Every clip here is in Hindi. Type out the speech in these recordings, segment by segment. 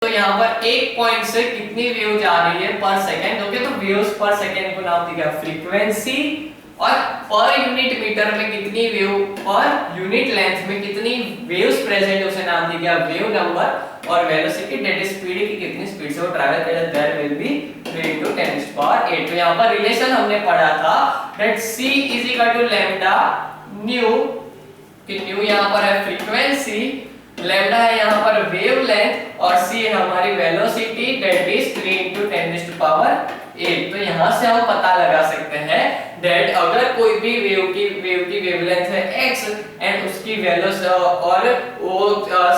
तो यहाँ पर एक पॉइंट से कितनी वेव जा रही है पर सेकेंड। ओके, तो वेव्स पर सेकेंड को नाम दिया फ्रीक्वेंसी, और पर यूनिट मीटर में कितनी वेव, पर यूनिट लेंथ में कितनी वेव्स प्रेजेंट उसे नाम दिया वेव नंबर, और वेलोसिटी डेट इज स्पीड की कितनी स्पीड से वो ट्रैवल कर जाता है विल बी 3 × 10⁸। तो यहाँ पर रिलेशन हमने पढ़ा था दैट c = लैम्डा न्यू, कि न्यू यहाँ पर है फ्रीक्वेंसी, लैम्डा है यहाँ पर वेवलेंथ, और c है हमारी वेलोसिटी दैट इज 3 × 10⁸। तो यहाँ से हम पता लगा सकते हैं दैट अगर कोई भी वेव की वेवलेंथ है x एंड उसकी वेलोसिटी और वो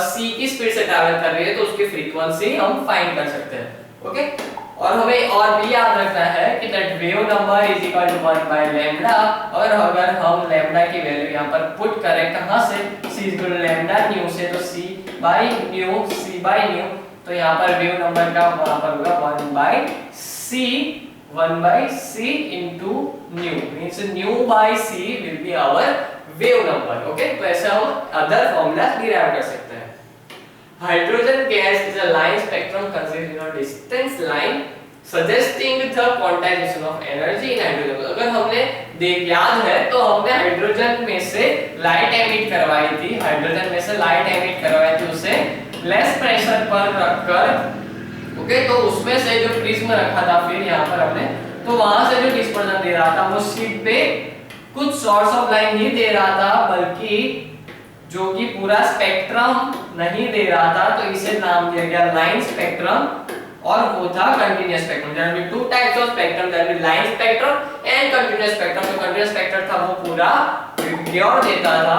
c की स्पीड से ट्रैवल कर रही है तो उसकी फ्रीक्वेंसी हम फाइंड कर सकते हैं। ओके, और हमें और भी याद रखना है कि that wave number is equal to 1/λ, और अगर हम लैम्डा की वैल्यू यहाँ पर पुट करें कहाँ से, c is equal to lambda nu से, तो c/न्यू, तो यहाँ पर वेव नंबर का वहां पर होगा 1/c into न्यू, मींस न्यू/c will be our wave number. Okay, तो ऐसे हम अदर फॉर्मूला डिराइव कर सकते हैं। Hydrogen gas is a line spectrum consisting of distance line suggesting the quantization of energy in hydrogen। अगर हमने याद है तो हमने हाइड्रोजन में से लाइट एमिट करवाई थी, उसे लेस प्रेशर पर रखकर। ओके, तो उसमें से जो प्रिज्म रखा था फिर यहाँ पर हमने, तो वहां से जो डिस्पर्जन दे रहा था वो शीट पे कुछ सोर्स ऑफ लाइन नहीं दे रहा था, बल्कि जो कि पूरा स्पेक्ट्रम नहीं दे रहा था, तो इसे नाम दिया गया लाइन स्पेक्ट्रम, और वो था continuous spectrum. There are two types of spectrum, there is line spectrum and continuous spectrum. तो कंटीन्यूअस स्पेक्ट्रम था वो पूरा विबग्योर देता था,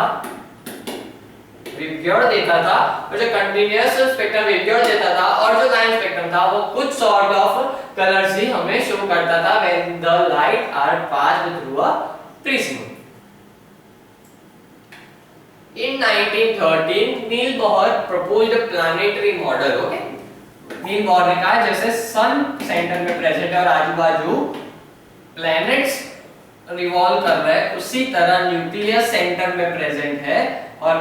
और जो कंटीन्यूअस स्पेक्ट्रम विबग्योर देता था, और जो लाइन स्पेक्ट्रम था वो कुछ सॉर्ट ऑफ कलर्स ही हमें शो करता था when the light are passed through a prism. In 1913 Niels Bohr proposed a planetary model। Okay, Niels Bohr ने कहा जैसे सन सेंटर में प्रेजेंट है और आजू बाजू प्लैनेट्स रिवॉल्व कर रहे हैं, उसी तरह न्यूक्लियस सेंटर में प्रेजेंट है और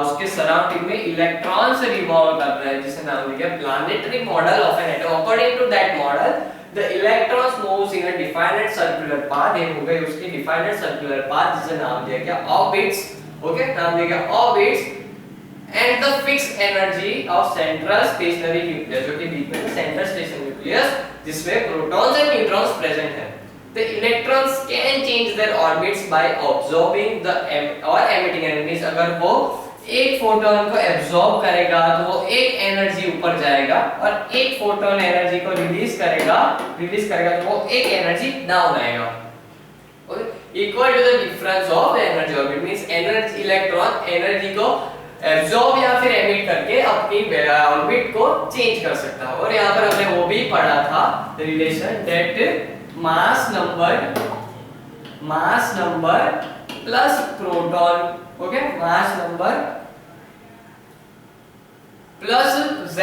उसके सराउंडिंग में इलेक्ट्रॉन्स रिवॉल्व कर रहे हैं, जिसे नाम दिया planetary model of an atom. According to that model the electrons moves in a defined circular path. ये हो गई उसकी डिफाइनेड सर्कुलर पाथ, जिसे नाम दिया गया ऑर्बिट्स। ओके, नाम दिया गया orbits, and the fixed energy of central stationary nucleus, जो कि बीच में सेंट्रल स्टेशनरी न्यूक्लियस जिसमें प्रोटॉन्स एंड न्यूट्रॉन्स प्रेजेंट है। The electrons can change their orbits by absorbing the or emitting energy। अगर वो एक फोटोन को एब्जॉर्ब करेगा तो वो एक एनर्जी ऊपर जाएगा, और एक फोटोन एनर्जी को रिलीज करेगा तो वो एक एनर्जी डाउन आएगा। Equal to the difference of energy orbit, means energy electron energy को एब्जॉर्ब या फिर एमिट करके अपनी ऑर्बिट को चेंज कर सकता है। और यहाँ पर हमने वो भी पढ़ा था relation that mass number plus proton, okay, mass number plus z।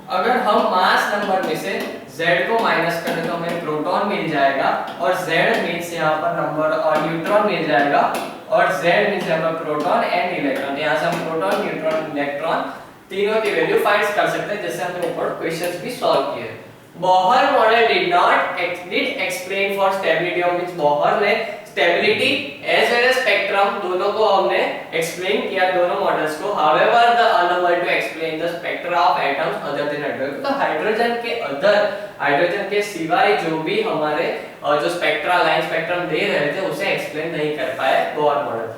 अगर हम मास नंबर में से z को माइनस करें तो हमें प्रोटॉन मिल जाएगा, और z मींस यहाँ पर नंबर और न्यूट्रॉन मिल जाएगा, और z मींस यहाँ पर प्रोटॉन एंड इलेक्ट्रॉन। यहाँ से हम प्रोटॉन, न्यूट्रॉन, इलेक्ट्रॉन तीनों की वैल्यू फाइंड कर सकते हैं, जैसे हमने ऊपर क्वेश्चंस भी सॉल्व किए। Bohr model did explain for stability of, means Bohr ने stability as well as spectrum दोनों को हमने एक्सप्लेन किया, दोनों मॉडल्स को। However the unable to explain the spectra of atoms other than hydrogen. तो हाइड्रोजन के सिवाय जो भी हमारे जो स्पेक्ट्रा लाइन स्पेक्ट्रम दे रहे थे उसे एक्सप्लेन नहीं कर पाए बोहर मॉडल।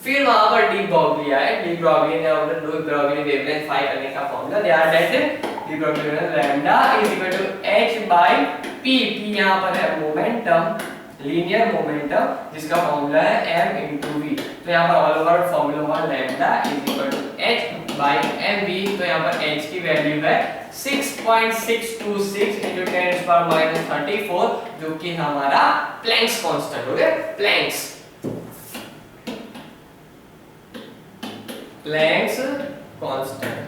फिर वहां पर डी ब्रॉगली आए, डी ब्रॉगली ने अपने डी ब्रॉगली वेवलेंथ फाइंड करने का फॉर्मूला दिया that de Broglie lambda is equal to h/p। p यहां पर है मोमेंटम, लीनियर मोमेंटम, जिसका फॉर्मूला है m × v। तो यहां पर ऑल ओवर फॉर्मूला हुआ lambda is equal to h/mv। तो यहां पर h की वैल्यू है 6.626 × 10⁻34, जो कि हमारा प्लैंक्स कांस्टेंट हो गया, planks constant।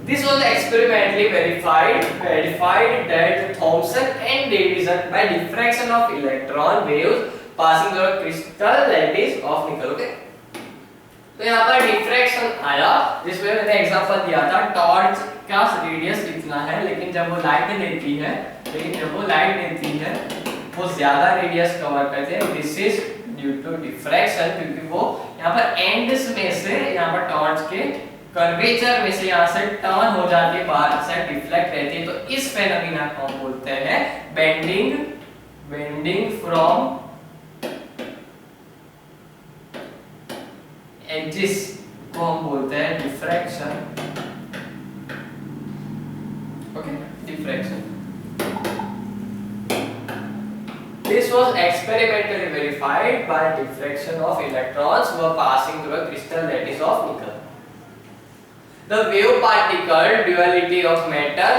This was experimentally verified that Thomson and Davison by diffraction of electron waves passing through a crystal lattice of nickel. Okay, तो यहाँ पर डिफ्रैक्शन आया, जिसमें मैंने एग्जांपल दिया था टॉर्च का रेडियस इतना है, लेकिन जब वो लाइट देती है वो ज्यादा रेडियस कवर करते हैं। This is due to diffraction, क्योंकि वो यहाँ पर एंड्स में से, यहाँ पर टॉर्च के कर्वेचर में से यहाँ से टर्न हो जाती है, बाहर से डिफ्लेक्ट रहती है। तो इस फेनोमेना को हम बोलते हैं बेंडिंग फ्रॉम एजेस को हम बोलते हैं diffraction. Okay, diffraction. This was experimentally verified by diffraction of electrons were passing through a crystal lattice of nickel. The wave particle duality of matter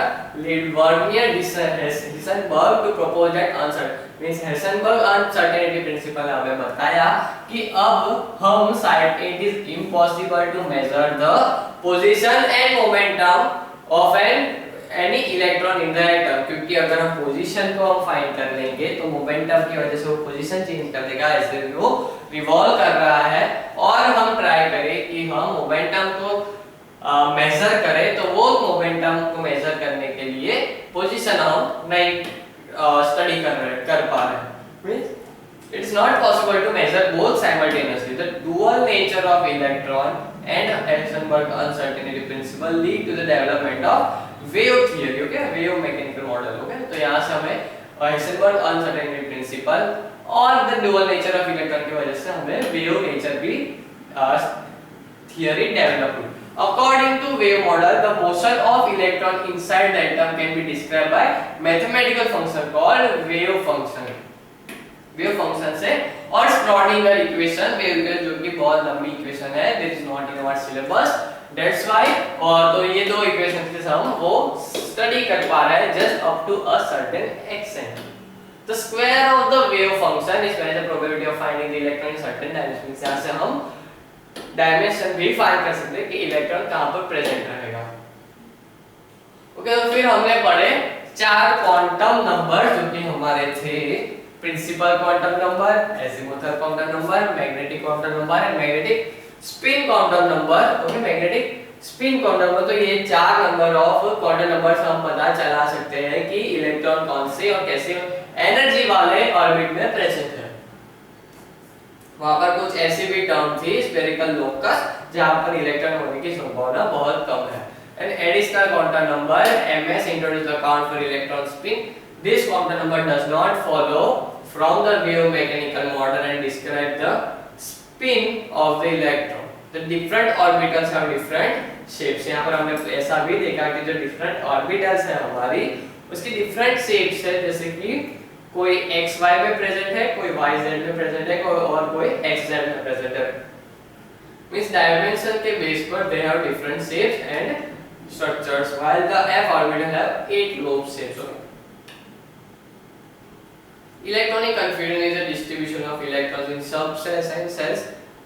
led Vernier Heisenberg to propose that uncertainty means Heisenberg uncertainty principle हमें बताया कि अब हम शायद it is impossible to measure the position and momentum of any electron in the atom, क्योंकि अगर हम पोजीशन को हम फाइंड कर लेंगे तो मोमेंटम की वजह से वो पोजीशन चेंज कर देगा, ऐसे वो रिवॉल्व कर रहा है। और हम ट्राई करें कि हम मोमेंटम को मेजर करें, तो वो मोमेंटम को मेजर करने के लिए पोजीशन हम नहीं स्टडी कर पा रहे हैं। It is not possible to measure both simultaneously. The dual nature of electron and Heisenberg uncertainty principle lead to the development of wave theory. Okay, wave mechanical model. Okay, तो यहाँ से हमें Heisenberg uncertainty principle और the dual nature of electron की वजह से हमें wave nature भी theory develop हुई। According to wave model, the motion of electron inside the atom can be described by mathematical function called wave function। Wave function से और श्रोडिंगर इक्वेशन, वेव इक्वेशन जो कि बहुत लंबी इक्वेशन है, this is not in our syllabus, that's why. और तो ये दो इक्वेशंस के हम वो स्टडी कर पा रहे हैं just up to a certain extent. The square of the wave function is the probability of finding the electron in certain dimension. यहां से हम डायमेंशन भी फाइंड कर सकते हैं कि इलेक्ट्रॉन कहां पर प्रेजेंट रहेगा। ओके, तो फिर हमने पढ़े चार क्वांटम नंबर जो कि हमारे थे principal quantum number, azimuthal quantum number, magnetic quantum number and magnetic spin quantum number. Okay, magnetic spin quantum number. तो ये चार नंबर ऑफ क्वांटम नंबर्स हम पता चला सकते हैं कि इलेक्ट्रॉन कौन से और कैसे एनर्जी वाले ऑर्बिट में प्रेजेंट है। वहां पर कुछ ऐसी भी टर्म थी स्फेरिकल लोकस जहां पर इलेक्ट्रॉन होने की संभावना बहुत कम है। And additional quantum number ms introduced the count for electron spin. This quantum number does not follow from the wave mechanical model and describe the spin of the electron. The different orbitals have different shapes. यहाँ पर हमने ऐसा भी देखा कि जो different orbitals है हमारी, उसकी different shapes है, जैसे कि कोई x y में प्रेजेंट है, कोई y z में प्रेजेंट है, और कोई x z में प्रेजेंट है। Means dimension के बेस पर they have different shapes and structures, while the f orbital have 8 lobe shapes. Electronic confusion is a distribution of electrons in subcells and cells.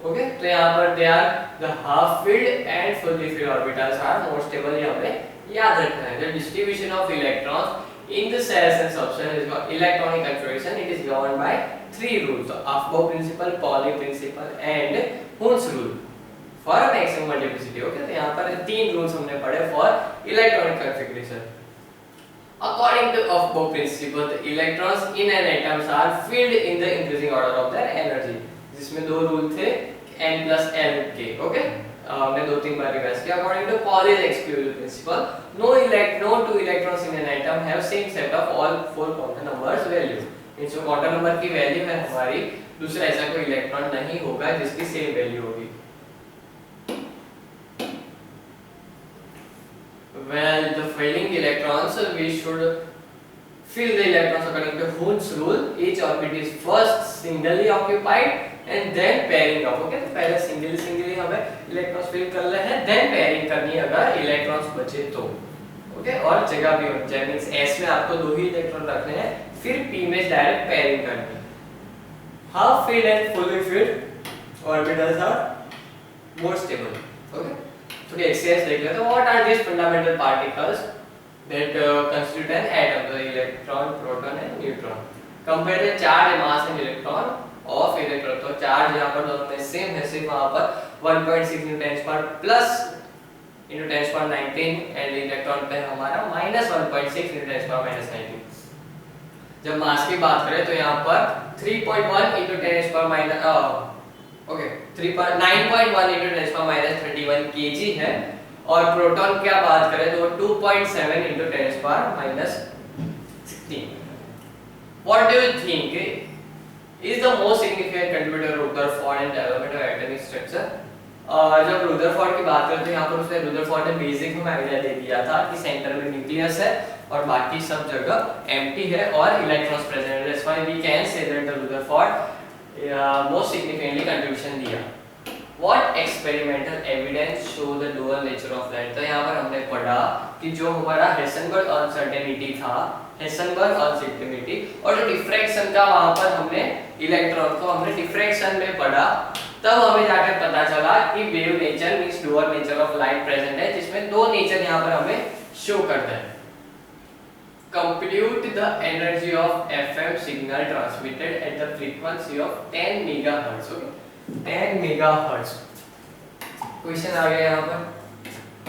Okay, तो यहाँ पर they are the half filled and fully filled orbitals are more stable। ये हमें याद रखना है। The distribution of electrons in the cells and subcells is called electronic configuration. It is governed by three rules: the Aufbau principle, Pauli principle, and Hund's rule for maximum multiplicity। Okay, तो यहाँ पर तीन rules हमने पढ़े for electronic configuration। According to Aufbau principle, the electrons in an atom are filled in the increasing order of their energy, जिसमें दो रूल थे n plus n के। ओके, हमने दो तीन बार रिवाइज किया। According to Pauli's exclusion principle, no two electrons in an atom have same set of all four quantum numbers value। इन जो क्वांटम नंबर की वैल्यू है हमारी, दूसरा ऐसा कोई इलेक्ट्रॉन नहीं होगा जिसकी सेम वैल्यू होगी। Well, the filling electrons, we should fill the electrons according to Hund's rule. Each orbit is first singly occupied and then pairing up. Okay, तो पहले singly हमें electrons fill कर ले हैं, then pairing करनी है अगर electrons बचे तो। Okay, और जगह भी होनी चाहिए, means S में आपको दो ही इलेक्ट्रॉन रखने हैं, फिर P में डायरेक्ट pairing करनी है। Half filled and fully filled orbitals are more stable. Okay. थोड़ी एक्सरसाइज देख लेते हैं। What are these fundamental particles that constitute an atom? The electron, proton and neutron. Compare the charge, mass and electron of electron. तो चार्ज यहाँ पर दोनों में सेम है, सिर्फ वहाँ पर 1.6 × 10⁻+ × 10⁻19 एंड इलेक्ट्रॉन पे हमारा -1.6 × 10⁻19। जब मास की बात करें तो यहाँ पर 3.1 × 10⁻, ओके 9.1 × 10⁻31 kg है। और प्रोटॉन क्या बात करें तो 2.7 × 10⁻16। What do you think is the most significant contributor of Rutherford in development of atomic structure? जब रुदरफोर्ड की बात करते हैं यहाँ पर उसने रुदरफोर्ड ने बेसिक में आइडिया दे दिया था कि सेंटर में न्यूक्लियस है और बाकी सब जगह एम्प्टी है और इलेक्ट्रॉन्स प्रेजेंट है। That's why we can say that the Rutherford most significantly contribution दिया। What experimental evidence show the dual nature of light? तो यहाँ पर हमने पढ़ा कि जो हमारा हेसनबर्ग अनसर्टेनिटी था, हेसनबर्ग अनसर्टेनिटी और जो डिफ्रैक्शन का वहाँ पर हमने इलेक्ट्रॉन को हमने डिफ्रैक्शन में पढ़ा, तब हमें जाकर पता चला कि wave nature means dual nature of light present है, जिसमें दो नेचर यहाँ पर हमें शो करता है। Compute the energy of FM signal transmitted at the frequency of 10 megahertz. Okay, 10 megahertz. Question आ गया यहाँ पर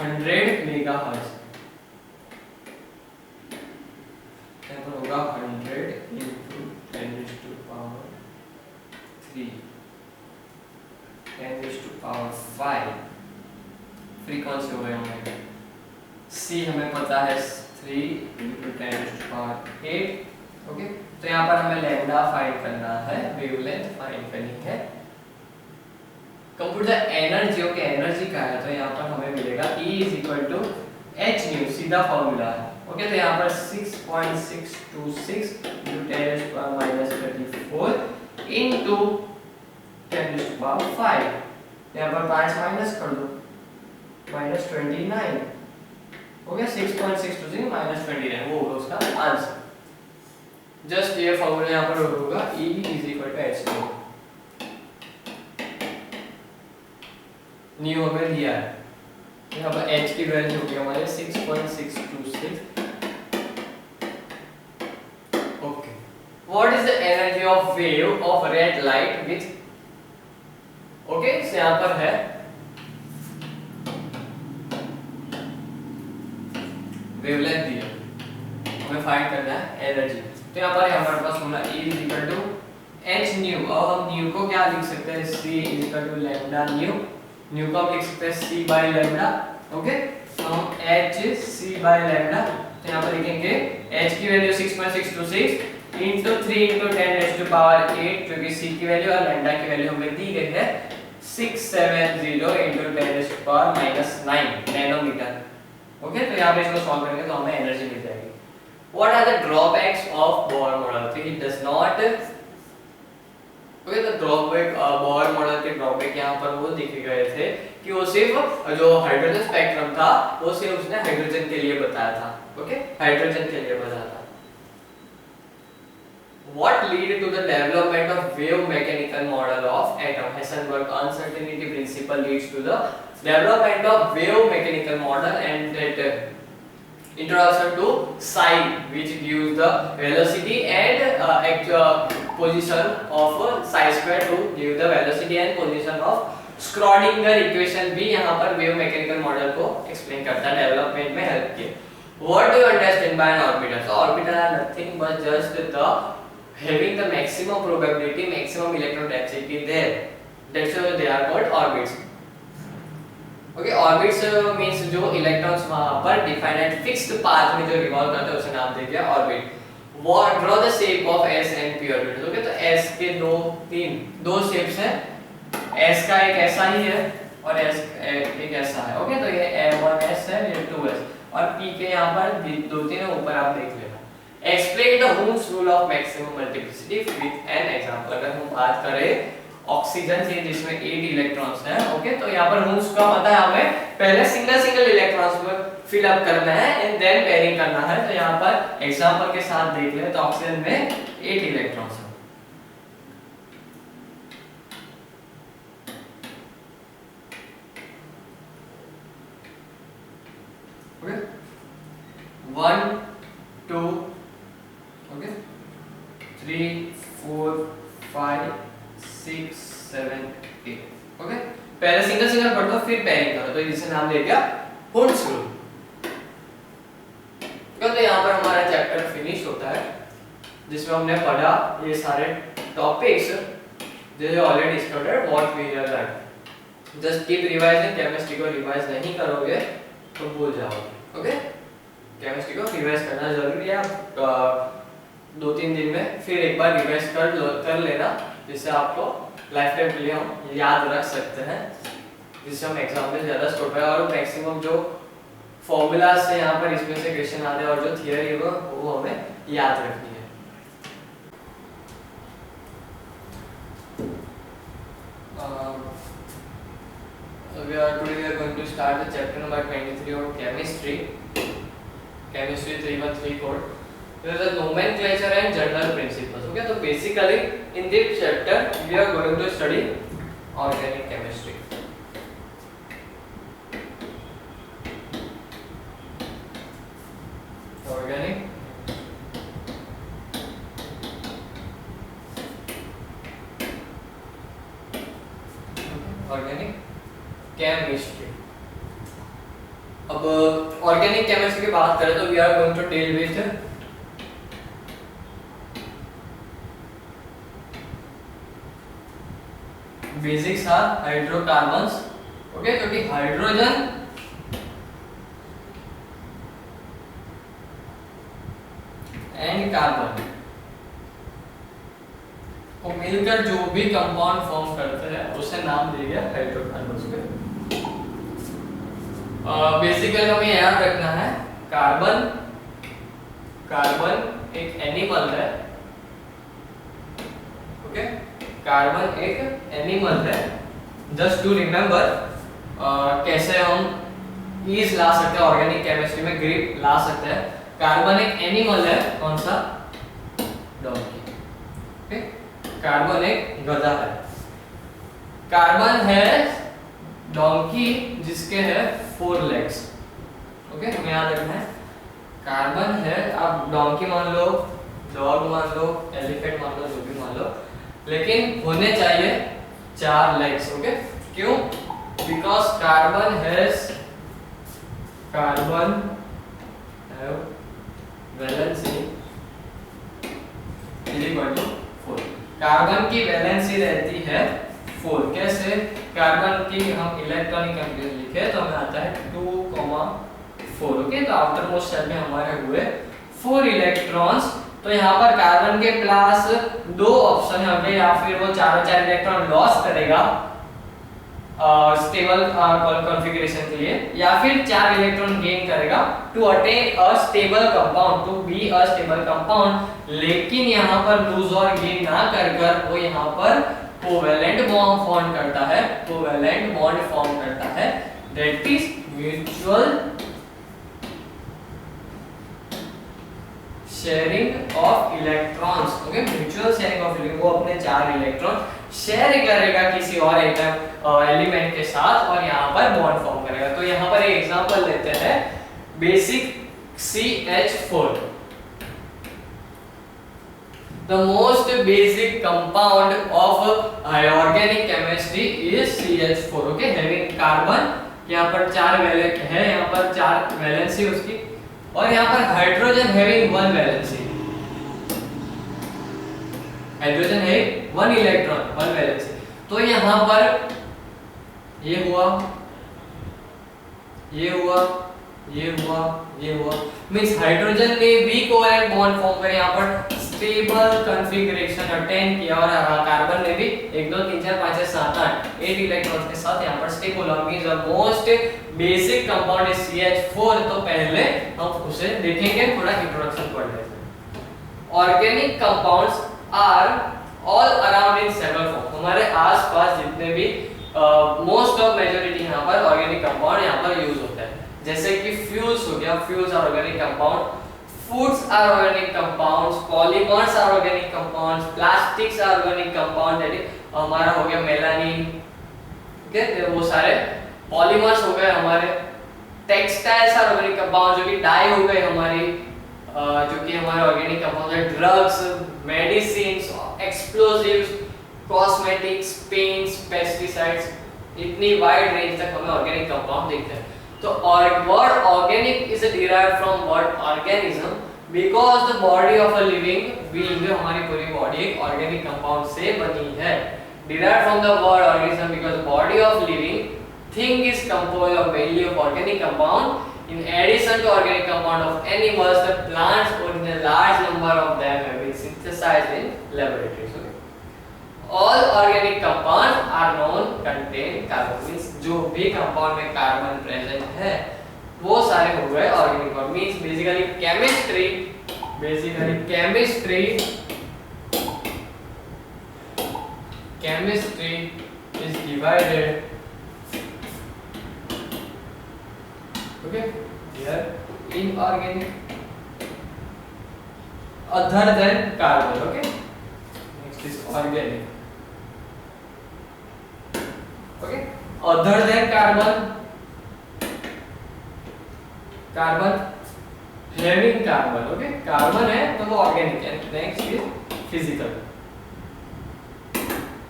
100 megahertz। यहाँ पर होगा 100 × 10⁻3 10⁵ फ्रीक्वेंसी हो गया हमारे। सी हमें पता है 3 × 10⁸। ओके, तो यहाँ पर हमें लैम्डा फाइंड करना है, वेवलेंथ फाइंड करनी है। Compute the energy. Okay, energy का है तो यहाँ पर हमें मिलेगा E = hν, सीधा फॉर्मूला है। ओके, तो यहाँ पर 6.626 × 10⁻34 × 10⁵। यहाँ पर 5 माइनस कर दो, -29 हो गया। 6.626 -29 वो होगा उसका आंसर। जस्ट ये फॉर्मूला यहाँ पर होगा E = hν। न्यू हमें दिया है, यहाँ पर h की वैल्यू होगी हमारे 6.626। Okay, what is the energy of wave of red light with, okay यहाँ पर है वेवलेंथ दिया, हमें फाइंड करना है एनर्जी। तो यहाँ पर हमारे पास होना E = hν। अब हम न्यू को क्या लिख सकते हैं, C = λ⁵। न्यू को हम लिख सकते हैं C/λ। ओके, तो हम hc/λ, तो यहाँ पर लिखेंगे h की वैल्यू 6.626 × 3 × 10⁸, क्योंकि c की वैल्यू और लैम्डा की वैल्यू हमें दी गई है 670 × 10⁻⁹ नैनोमीटर। ओके, तो यहाँ पे इसको सॉल्व करेंगे तो हमें एनर्जी मिल जाएगी। What are the drawbacks of Bohr model? So it does not, okay, तो ड्रॉबैक बोहर मॉडल के ड्रॉबैक यहाँ पर वो दिखे गए थे कि वो सिर्फ जो हाइड्रोजन स्पेक्ट्रम था वो सिर्फ उसने हाइड्रोजन के लिए बताया था। ओके, हाइड्रोजन के लिए बताया था। What lead to the development of wave mechanical model of atom? Heisenberg uncertainty principle leads to the development of wave mechanical model and that introduction to psi, which gives the velocity and actual position of psi square to give the velocity and position of Schrödinger equation भी यहाँ पर wave mechanical model को explain करता है, development में help किया। What do you understand by an orbital? So orbital are nothing but just the having the maximum probability, maximum electron density there. That's why they are called orbits. Okay, orbits means जो electrons वहाँ पर definite fixed path में जो revolve करते हैं उसे नाम दे दिया orbit. Draw the shape of S and P orbitals. Okay, तो S के दो shapes हैं। S का एक ऐसा ही है और S एक ऐसा है। ओके, तो ये 1s है, ये 2s और P के यहाँ पर दो तीन है, ऊपर आप देख लेना। Explain the Ohm's rule of maximum multiplicity with an example. अगर हम बात करें ऑक्सीजन से जिसमें 8 इलेक्ट्रॉन्स हैं, ओके, तो यहाँ पर Ohm's का पता है हमें, पहले सिंगल इलेक्ट्रॉन्स को फिल अप करना है एंड देन पेयरिंग करना है। तो यहाँ पर एग्जांपल के साथ देख ले तो ऑक्सीजन में 8 इलेक्ट्रॉन्स हैं। ओके, 1 2 ओके 3 4 5 पहले सिंगल सिंगल पढ़ दो फिर पेयरिंग करो, तो इसे नाम दे दिया हुड्स रूल। तो यहाँ पर हमारा चैप्टर फिनिश होता है जिसमें हमने पढ़ा ये सारे टॉपिक्स जो already started what we have learn. Just keep revising, chemistry को रिवाइज नहीं करोगे तो भूल जाओगे। ओके, केमिस्ट्री को रिवाइज करना जरूरी है। आप 2-3 दिन में फिर एक बार रिवाइज कर लेना, जिससे आपको लाइफ टाइम के लिए हम याद रख सकते हैं, जिससे हम एग्जाम में ज़्यादा स्कोर पाए। और मैक्सिमम जो फॉर्मूलाज से यहाँ पर इसमें से क्वेश्चन आते हैं और जो थियरी है वो हमें याद रखनी है। Today we are going to start the chapter number 23 of chemistry. Chemistry 313 code. There is a nomenclature and general principles. Okay, so basically in this chapter we are going to study organic chemistry. Organic chemistry. अब ऑर्गेनिक केमिस्ट्री की बात करें तो we are going to deal with basics are hydrocarbons. Okay, क्योंकि हाइड्रोजन एंड कार्बन को मिलकर जो भी कंपाउंड फॉर्म करते हैं उसे नाम दिया गया हाइड्रोकार्बन्स। बेसिकली हमें याद रखना है कार्बन एक एनिमल है। ओके, कार्बन एक एनिमल है। जस्ट टू रिमेम्बर कैसे हम ईज ला सकते हैं, ऑर्गेनिक केमिस्ट्री में ग्रिप ला सकते हैं। कार्बन एक एनिमल है, कौन सा? डॉन्की। ओके, कार्बन एक गधा है। कार्बन है डॉन्की जिसके है 4 लेग्स। ओके, हमें याद रखना है कार्बन है, आप डॉन्की मान लो, डॉग मान लो, एलिफेंट मान लो, जो भी मान लो, लेकिन होने चाहिए 4 लेग्स। ओके, क्यों? Because carbon have valency equal to 4। Carbon की वैलेंसी रहती है 4। कैसे? कार्बन की हम इलेक्ट्रॉनिक कंफिगरेशन लिखे तो हमें आता है 2,4। ओके, तो आउटर मोस्ट शेल में हमारे हुए 4 इलेक्ट्रॉन्स। तो यहाँ पर कार्बन के पास 2 ऑप्शन है, या फिर वो चारों 4 इलेक्ट्रॉन लॉस करेगा स्टेबल कॉन्फ़िगरेशन के लिए, या फिर 4 इलेक्ट्रॉन गेन करेगा to attain a stable compound, to be a stable compound. लेकिन यहाँ पर लूज और गेन ना कर वो यहाँ पर कोवेलेंट बॉन्ड फॉर्म करता है, कोवेलेंट बॉन्ड फॉर्म करता है, that is mutual sharing of electrons. Okay, mutual sharing of electron, वो अपने 4 इलेक्ट्रॉन शेयर करेगा किसी और एलिमेंट के साथ और यहाँ पर बॉन्ड फॉर्म करेगा। तो यहाँ पर एक एग्जांपल लेते हैं, basic CH4। The most basic compound of organic chemistry is CH4। okay, having carbon, यहाँ पर 4 वैलेंस है, यहाँ पर 4 वैलेंसी उसकी, और यहाँ पर हाइड्रोजन हैविंग 1 वैलेंसी। हाइड्रोजन है 1 इलेक्ट्रॉन 1 वैलेंसी। तो यहाँ पर ये हुआ, ये हुआ, ये हुआ, ये हुआ, मींस हाइड्रोजन ने भी कोवेलेंट बॉन्ड फॉर्म करे, यहाँ पर स्टेबल कॉन्फ़िगरेशन अटेन किया, और कार्बन ने भी 1 2 3 4 5 6 7 8 इलेक्ट्रॉन्स के साथ यहाँ पर स्टेबल हुआ। Means the most basic compound is CH4। तो पहले हम उसे देखेंगे, थोड़ा इंट्रोडक्शन पढ़ लेते हैं। Organic compounds are all around in several form. हमारे आसपास जितने भी मोस्ट ऑफ मेजॉरिटी यहाँ पर ऑर्गेनिक कंपाउंड यहाँ पर यूज होता है, जैसे कि फ्यूल्स हो गया, fuels are organic compound, foods are organic compounds, polymers are organic compounds, plastics are organic compound, that is हमारा हो गया मेलानिन। ओके, वो सारे पॉलीमर्स हो गए हमारे। टेक्सटाइल्स आर ऑर्गेनिक कंपाउंड, जो कि डाई हो गए हमारी, जो कि हमारे ऑर्गेनिक कंपाउंड है। Drugs, medicines, explosives, cosmetics, paints, pesticides, इतनी वाइड रेंज तक हमें ऑर्गेनिक कंपाउंड दिखते हैं। तो word organic is derived from word organism because the body of a living being, हमारी पूरी बॉडी एक ऑर्गेनिक कंपाउंड से बनी है। Derived from the word organism because body of living thing is composed of mainly of organic compound. In addition to organic compound of animals, the plants in a large number of them have been synthesized in laboratories. Okay? All organic compounds are known contain carbon. Means जो भी compound में carbon present है, वो सारे हो गए organic compound. Means basically chemistry is divided. Okay, here inorganic other than carbon. Okay, next is organic. Okay, other than carbon having carbon. Okay, carbon है तो वो organic है. Next is physical.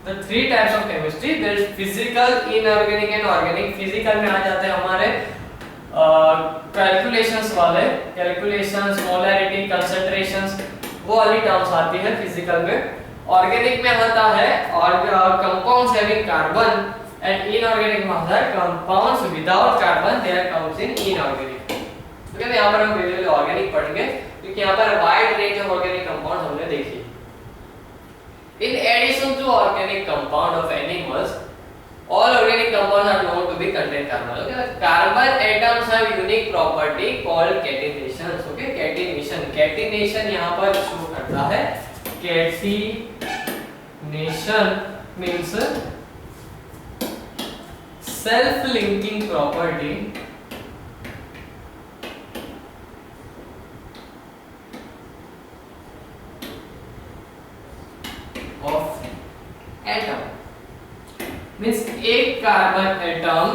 The three types of chemistry, there is physical, inorganic and organic. Physical में आ जाते हैं हमारे कैलकुलेशंस वाले, कैलकुलेशंस, मोलैरिटी, कंसंट्रेशंस, वो वाली टर्म्स आती है फिजिकल में। ऑर्गेनिक में आता है और compounds having carbon and inorganic में आता है compounds without carbon, they are counts in inorganic. ठीक है, यहां पर हम बेसिकली ऑर्गेनिक पढ़ेंगे क्योंकि यहां पर wide range of organic compounds हमने देखी। In addition to organic compound of animals, all organic compounds are known to be contain carbon. Okay, carbon atoms have unique property called catenations. Okay, catenation यहाँ पर शो करता है। catenation means self linking property of atom. Means एक कार्बन एटम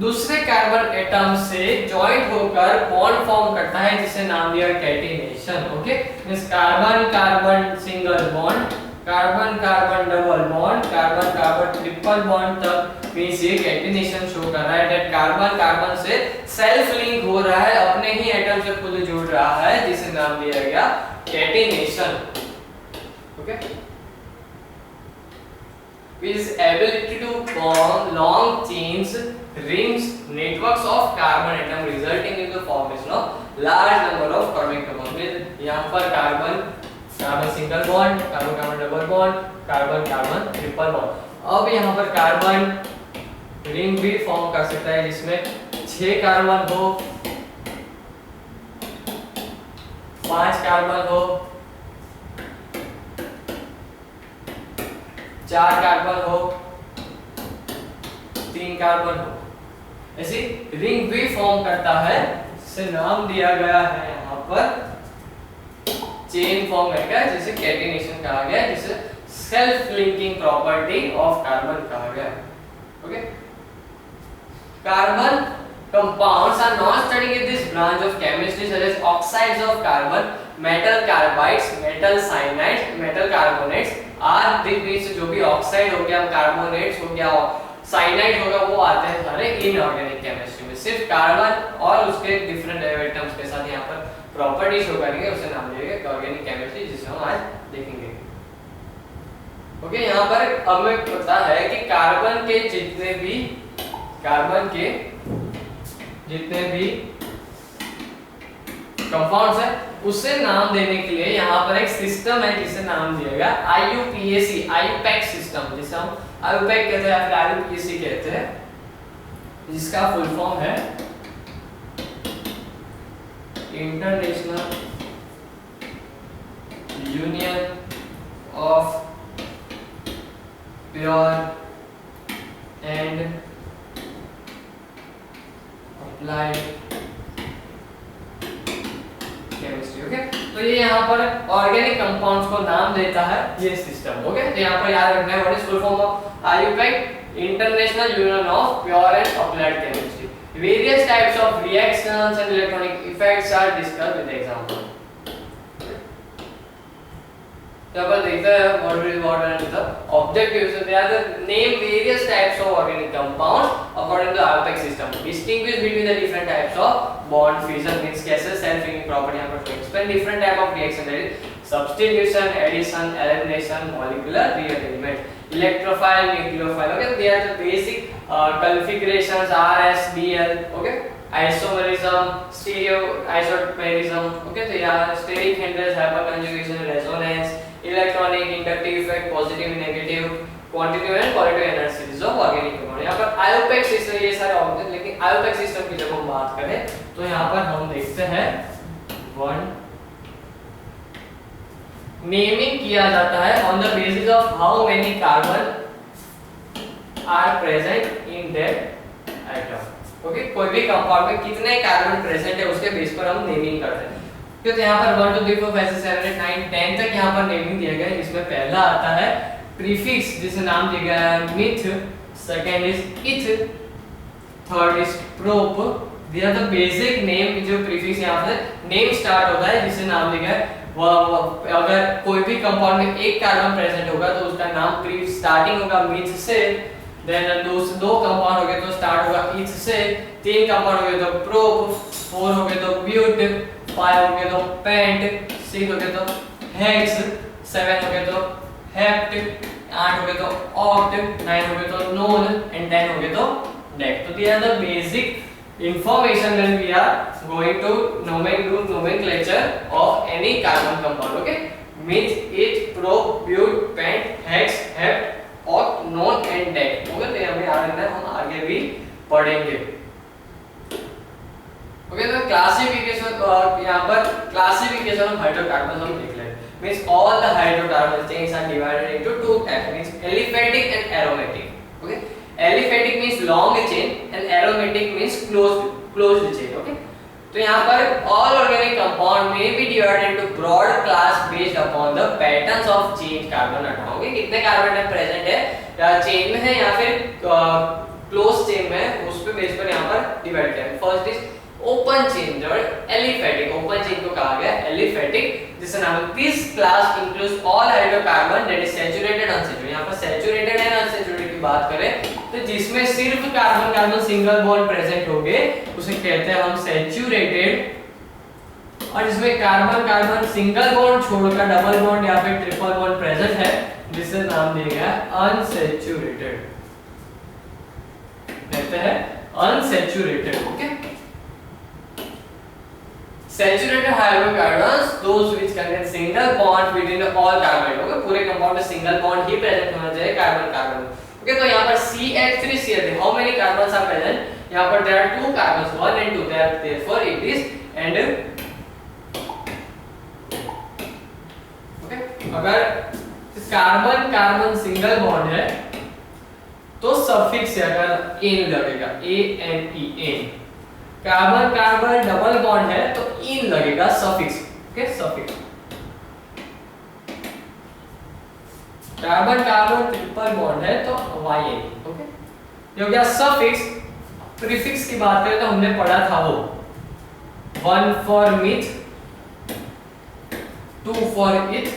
दूसरे कार्बन एटम से जॉइंट होकर बॉन्ड फॉर्म करता है जिसे नाम दिया catenation. Okay, means carbon carbon single bond, carbon carbon double bond, carbon carbon triple bond तक मीन्स ये कैटेनेशन शो कर रहा है दैट कार्बन कार्बन से सेल्फ लिंक हो रहा है, अपने ही एटम से खुद जुड़ रहा है जिसे नाम दिया गया catenation. Okay, is ability to form long chains, rings, networks of carbon atom resulting in the formation of large number of carbon compounds. यहाँ पर carbon carbon single bond, carbon carbon double bond, carbon carbon triple bond. अब यहाँ पर कार्बन रिंग भी फॉर्म कर सकता है जिसमें 6 कार्बन हो, 5 कार्बन हो, 4 कार्बन हो, 3 कार्बन हो, ऐसी रिंग भी फॉर्म करता है। इसे नाम दिया गया है यहाँ पर चेन फॉर्म करके जिसे कैटेनेशन कहा गया, जिसे self linking property of carbon कहा गया। Okay, carbon compounds are not studied in this branch of chemistry such as oxides of carbon, metal carbides, metal cyanides, metal carbonates are these जो भी ऑक्साइड हो गया, कार्बोनेट्स हो गया, साइनाइड होगा, वो आते हैं सारे इनऑर्गेनिक केमिस्ट्री में। सिर्फ कार्बन और उसके डिफरेंट एटम्स के साथ यहाँ पर प्रॉपर्टी शो करेंगे, उसे नाम दिया ऑर्गेनिक केमिस्ट्री, जिसे हम आज देखेंगे। ओके, यहाँ पर हमें पता है कि कार्बन के जितने भी कंपाउंड्स है उसे नाम देने के लिए यहाँ पर एक सिस्टम है जिसे नाम दिया गया IUPAC, IUPAC सिस्टम, जिसे हम IUPAC कहते हैं या फिर IUPAC कहते हैं, जिसका फुल फॉर्म है international union of pure and applied chemistry. Okay, तो ये यहाँ पर ऑर्गेनिक कंपाउंड्स को नाम देता है ये सिस्टम। ओके, तो यहाँ पर याद रखना है what is full form of IUPAC, international union of pure and applied chemistry. Various types of reactions and electronic effects are discussed with example. यहाँ पर देखते हैं what is what are the objectives. So they are the name various types of organic compounds according to IUPAC system. Distinguish between the different types of bond fusion means कैसे self linking property यहाँ पर explain different type of reaction, that is substitution, addition, elimination, molecular rearrangement, electrophile, nucleophile. Okay, they are the basic configurations R, S, D, L. Okay, isomerism, stereo isomerism. Okay, so yeah, steric hindrance, hyperconjugation, resonance, electronic inductive effect, positive negative, quantitative and qualitative analysis of organic compound. यहाँ पर आयोपेक सिस्टम ये सारे ऑब्जेक्ट, लेकिन आयोपेक सिस्टम की जब हम बात करें तो यहाँ पर हम देखते हैं वन नेमिंग किया जाता है on the basis of how many carbon are present in that atom. Okay, कोई भी कंपाउंड में कितने कार्बन प्रेजेंट है उसके बेस पर हम नेमिंग करते हैं। क्योंकि यहाँ पर 1 2 3 4 5 6 7 8 9 10 तक यहाँ पर नेमिंग दिया गया है, जिसमें पहला आता है प्रीफिक्स जिसे नाम दिया गया है meth, second is eth, third is prop. This are the basic name. जो प्रीफिक्स यहाँ से नेम स्टार्ट होता है जिसे नाम दिया गया है। अगर कोई भी कंपाउंड में एक कार्बन प्रेजेंट होगा तो उसका नाम प्री स्टार्टिंग होगा मिथ से, देन दो कंपाउंड हो गए तो स्टार्ट होगा इथ से, तीन कंपाउंड हो गए तो प्रोप, फोर हो गए तो ब्यूट, 5 हो गए तो पेंट, 6 हो गए तो हेक्स, 7 हो गए तो हेप्ट, 8 हो गए तो ऑक्ट, 9 हो गए तो नोन एंड 10 हो गए तो डेक। तो these are the basic information when we are going to do nomenclature of any carbon compound. Okay, means it, prop, but, pent, hex, hept, oct, non and dec. Okay, तो हमें याद रखना है, हम आगे भी पढ़ेंगे। ओके, तो क्लासिफिकेशन यहाँ पर क्लासिफिकेशन ऑफ हाइड्रोकार्बन हम देख लें। Means all the hydrocarbon chains are divided into two types, means aliphatic and aromatic. Okay, aliphatic means long chain and aromatic means closed chain. Okay, तो यहाँ पर ऑल ऑर्गेनिक कंपाउंड में be divided into broad class based upon the patterns of change carbon atom. Okay, कितने कार्बन है प्रेजेंट है या चेन में है या फिर क्लोज चेन में, उस पे बेस पर यहाँ पर डिवाइड किया है। फर्स्ट इज ओपन चेन, जो एलिफेटिक, ओपन चेन को कहा गया एलिफेटिक, जिसका नाम this class includes all hydrocarbon that is saturated unsaturated. यहाँ पर सैचुरेटेड एंड अनसैचुरेटेड की बात करें तो जिसमें सिर्फ carbon carbon single bond present होंगे उसे कहते हैं हम सैचुरेटेड, और जिसमें कार्बन कार्बन सिंगल बॉन्ड छोड़कर डबल बॉन्ड या फिर ट्रिपल बॉन्ड प्रेजेंट है जिसे नाम दिया गया अनसैचुरेटेड, कहते हैं unsaturated. Okay, Saturated hydrocarbons, those which contain single bond between all carbon। Okay, पूरे कंपाउंड में सिंगल बॉन्ड ही प्रेजेंट होना चाहिए कार्बन कार्बन। ओके, तो यहाँ पर CH3 CH3 how many carbons are present? यहाँ पर there are 2 carbons, 1 and 2, therefore it is and okay, अगर कार्बन कार्बन सिंगल बॉन्ड है तो सफिक्स से अगर एन लगेगा, ANE। Carbon carbon double bond है तो इन लगेगा suffix. Okay, suffix. Carbon carbon triple bond है तो YN। ओके, ये हो गया सफिक्स। प्रीफिक्स की बात करें तो हमने पढ़ा था वो 1 for myth, 2 for eth,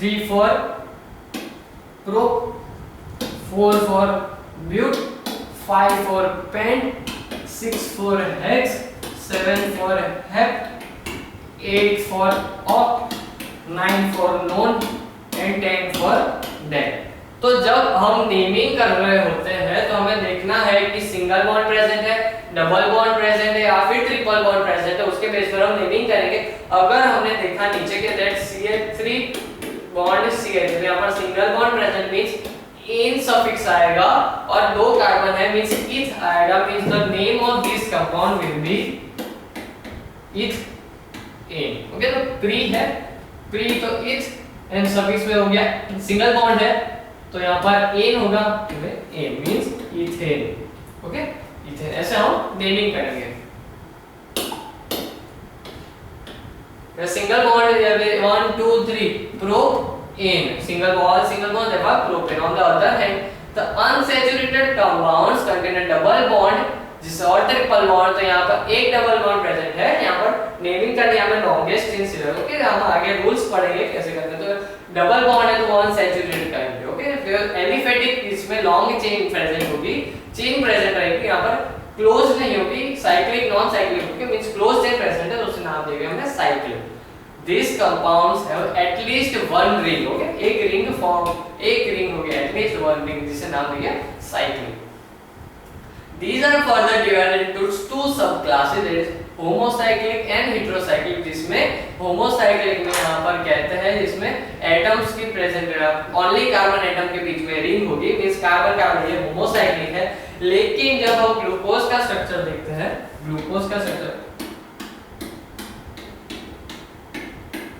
3 for prop, 4 for but, 5 for pent, 6 for hex, 7 for hept, 8 for oct, 9 for non and 10 for dec। तो जब हम नेमिंग कर रहे होते हैं तो हमें देखना है कि सिंगल बॉन्ड प्रेजेंट है, डबल बॉन्ड प्रेजेंट है या फिर ट्रिपल बॉन्ड प्रेजेंट है, उसके बेस पर हम नेमिंग करेंगे। अगर हमने देखा नीचे के दैट CH3 बॉन्ड CH3, यहाँ पर सिंगल बॉन्ड प्रेजेंट मींस इन सफिक्स आएगा और 2 कार्बन है मींस इथ आएगा, means the name of this compound will be ethane. Okay, तो प्री है, प्री तो इथ एंड सफिक्स में हो गया सिंगल बॉन्ड है तो यहाँ पर एन होगा, ane means ethane. Okay, ethane, ऐसे हम नेमिंग करेंगे। Single bond 1 2 3 prop in single bond therefore propane। on the other hand the unsaturated compounds contain a double bond जिस और ट्रिपल बॉन्ड, तो यहाँ पर एक डबल बॉन्ड प्रेजेंट है। यहाँ पर नेमिंग करनी है हमें लॉन्गेस्ट चेन सिलेक्ट। ओके, हम आगे रूल्स पढ़ेंगे कैसे करते हैं। तो डबल बॉन्ड है तो वन सैचुरेटेड करेंगे। ओके, एलिफेटिक इसमें लॉन्ग चेन प्रेजेंट होगी, चेन प्रेजेंट रहेगी, यहाँ पर क्लोज नहीं होगी, साइक्लिक नॉन साइक्लिक होगी, मींस क्लोज चेन प्रेजेंट है तो उसे नाम देंगे हमने cyclic. These compounds have at least one ring, okay? एक रिंग फॉर्म, एक रिंग हो गया, at least one ring, जिसे नाम दिया cyclic. These are further divided into two subclasses, that is homocyclic and heterocyclic. जिसमें homocyclic में यहाँ पर कहते हैं जिसमें एटम्स की प्रेजेंट ओनली कार्बन एटम के बीच में रिंग होगी, मींस कार्बन कार्बन, ये होमोसाइक्लिक है। लेकिन जब हम ग्लूकोज का स्ट्रक्चर देखते हैं, ग्लूकोज का स्ट्रक्चर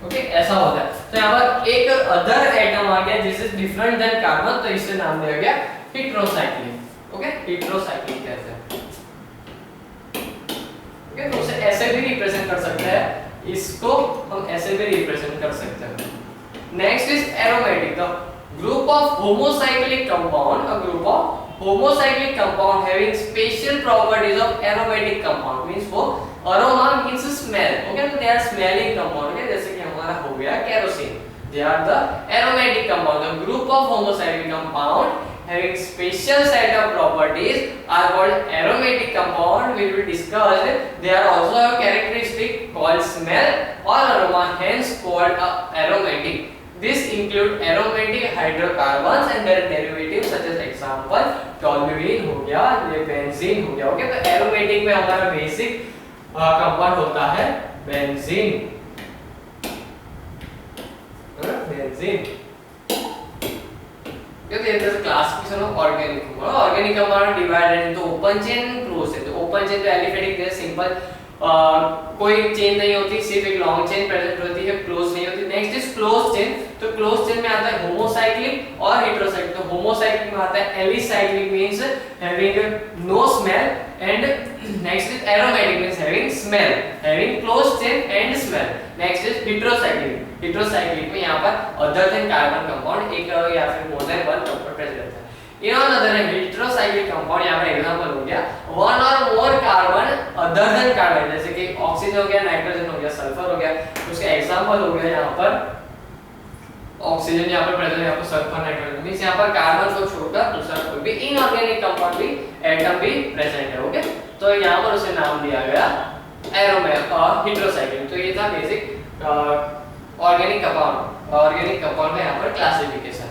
ओके ऐसा होता है, तो यहाँ पर एक अदर एटम आ गया जिस इज डिफरेंट देन कार्बन, तो इसे नाम दिया गया हेटेरोसाइक्लिक। ओके, हेटेरोसाइक्लिक कहते हैं। ओके, तो उसे ऐसे भी रिप्रेजेंट कर सकते हैं, इसको हम ऐसे भी रिप्रेजेंट कर सकते हैं। Next is aromatic, the group of homocyclic compound, a group of homocyclic compound having special properties of aromatic compound, means वो aroma means smell, okay, तो they are smelling compound, okay, जैसे कि हमारा हो गया kerosene, they are the aromatic compound. The group of homocyclic compound having special set of properties are called aromatic compound, will be discussed. They are also have characteristic called smell or aroma, hence called aromatic. This include aromatic hydrocarbons and their derivatives such as example toluene हो गया, ये बेंजीन हो गया। ओके, तो एरोमेटिक में हमारा बेसिक कंपाउंड होता है बेंजीन, बेंजीन। ये classification of organic compound, organic compound divided into open chain, close chain. तो ओपन चेन तो एलिफेटिक जैसे सिंपल कोई चेन नहीं होती, सिर्फ एक लॉन्ग चेन प्रेजेंट होती है, क्लोज नहीं होती। नेक्स्ट इज क्लोज चेन, तो क्लोज चेन में आता है होमोसाइक्लिक और हेटेरोसाइक्लिक। तो होमोसाइक्लिक में आता है alicyclic means having no smell, and next is aromatic means having smell, having close chain and smell. Next is heterocyclic, heterocyclic में यहाँ पर अदर देन कार्बन कंपाउंड एक या फिर more than one compound present रहता है। In on the other hand, heterocyclic compound यहाँ पर एग्जांपल हो गया one or more carbon other than carbon, जैसे कि ऑक्सीजन हो गया, नाइट्रोजन हो गया, सल्फर हो गया, उसके एग्जांपल हो गया यहाँ पर ऑक्सीजन, यहाँ पर प्रेजेंट, यहाँ पर सल्फर, नाइट्रोजन, मींस यहाँ पर कार्बन को छोड़कर दूसरा कोई भी इनऑर्गेनिक कंपाउंड भी एटम भी प्रेजेंट है। ओके, तो यहाँ पर उसे नाम दिया गया एरोमेटिक और हेटेरोसाइक्लिक। तो ये था basic organic compound, organic compound का यहाँ पर क्लासिफिकेशन।